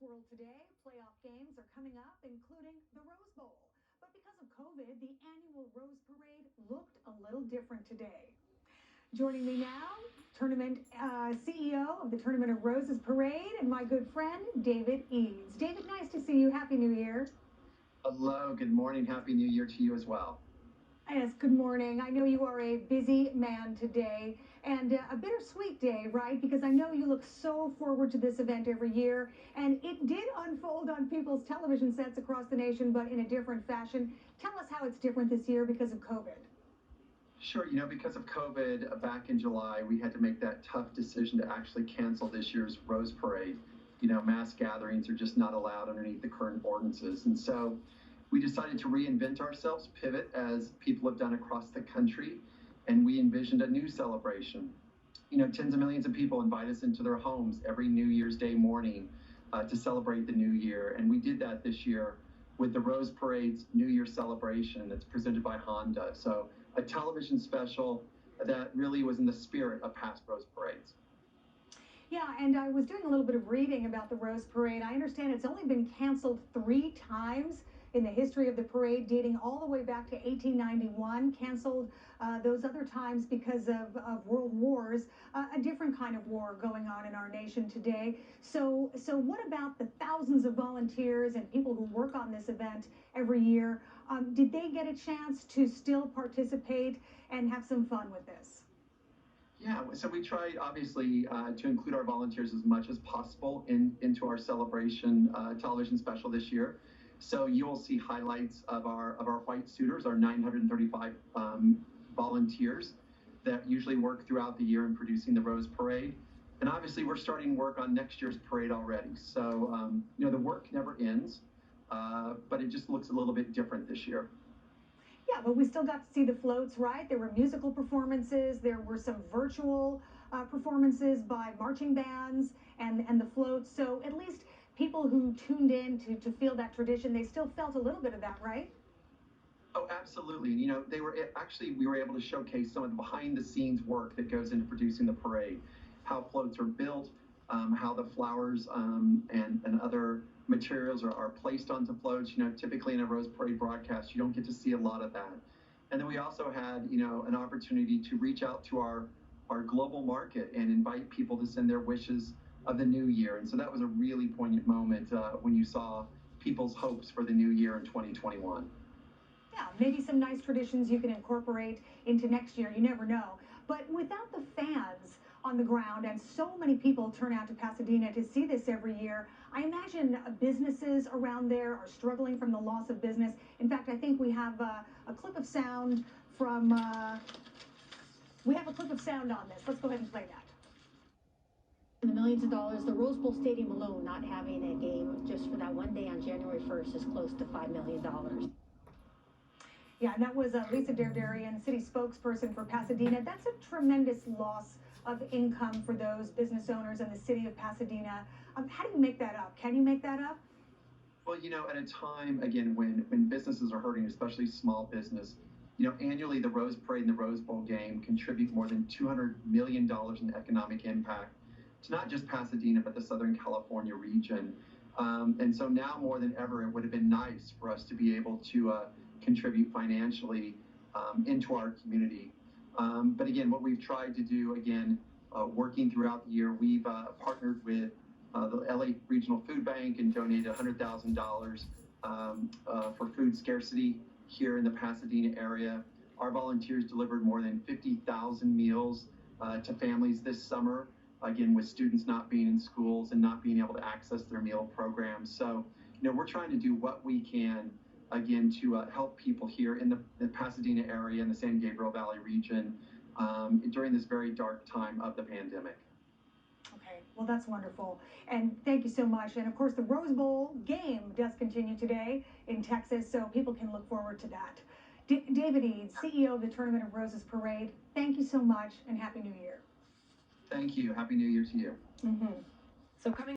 world today, playoff games are coming up, including the Rose Bowl. But because of COVID, the annual Rose Parade looked a little different today. Joining me now, tournament CEO of the Tournament of Roses Parade, and my good friend, David Eads. David, nice to see you. Happy New Year. Hello, good morning. Happy New Year to you as well. Yes, good morning. I know you are a busy man today, and a bittersweet day, right? Because I know you look so forward to this event every year, and it did unfold on people's television sets across the nation, but in a different fashion. Tell us how it's different this year because of COVID. Sure, because of COVID, back in July, we had to make that tough decision to actually cancel this year's Rose Parade. Mass gatherings are just not allowed underneath the current ordinances. And so we decided to reinvent ourselves, pivot as people have done across the country, and we envisioned a new celebration. Tens of millions of people invite us into their homes every New Year's Day morning to celebrate the new year. And we did that this year with the Rose Parade's New Year celebration that's presented by Honda. So a television special that really was in the spirit of past Rose Parades. Yeah, and I was doing a little bit of reading about the Rose Parade. I understand it's only been canceled 3 times in the history of the parade, dating all the way back to 1891, canceled those other times because of world wars, a different kind of war going on in our nation today. So what about the thousands of volunteers and people who work on this event every year? Did they get a chance to still participate and have some fun with this? Yeah, so we tried obviously to include our volunteers as much as possible into our celebration television special this year. So you will see highlights of our white suiters, our 935 volunteers that usually work throughout the year in producing the Rose Parade. And obviously we're starting work on next year's parade already. So, the work never ends, but it just looks a little bit different this year. Yeah, but we still got to see the floats, right? There were musical performances. There were some virtual performances by marching bands and the floats. So at least people who tuned in to feel that tradition, they still felt a little bit of that, right? Oh, absolutely. We were able to showcase some of the behind the scenes work that goes into producing the parade, how floats are built, how the flowers and other materials are placed onto floats. Typically in a Rose Parade broadcast, you don't get to see a lot of that. And then we also had, an opportunity to reach out to our global market and invite people to send their wishes of the new year. And so that was a really poignant moment when you saw people's hopes for the new year in 2021. Yeah, maybe some nice traditions you can incorporate into next year. You never know. But without the fans on the ground, and so many people turn out to Pasadena to see this every year, I imagine businesses around there are struggling from the loss of business. In fact, I think we have a clip of sound from, we have a clip of sound on this. Let's go ahead and play that. The millions of dollars, the Rose Bowl Stadium alone not having a game just for that one day on January 1st is close to $5 million. Yeah, and that was Lisa Derderian, city spokesperson for Pasadena. That's a tremendous loss of income for those business owners in the city of Pasadena. How do you make that up? Can you make that up? Well, at a time, again, when businesses are hurting, especially small business, annually the Rose Parade and the Rose Bowl game contribute more than $200 million in economic impact to not just Pasadena, but the Southern California region. And so now more than ever, it would have been nice for us to be able to contribute financially into our community. But again, what we've tried to do, working throughout the year, we've partnered with the LA Regional Food Bank and donated $100,000 for food scarcity here in the Pasadena area. Our volunteers delivered more than 50,000 meals to families this summer, again, with students not being in schools and not being able to access their meal programs. So, we're trying to do what we can, again, to help people here in the Pasadena area and the San Gabriel Valley region during this very dark time of the pandemic. Okay, well, that's wonderful. And thank you so much. And of course, the Rose Bowl game does continue today in Texas, so people can look forward to that. David Eads, CEO of the Tournament of Roses Parade, thank you so much and Happy New Year. Thank you. Happy New Year to you. So coming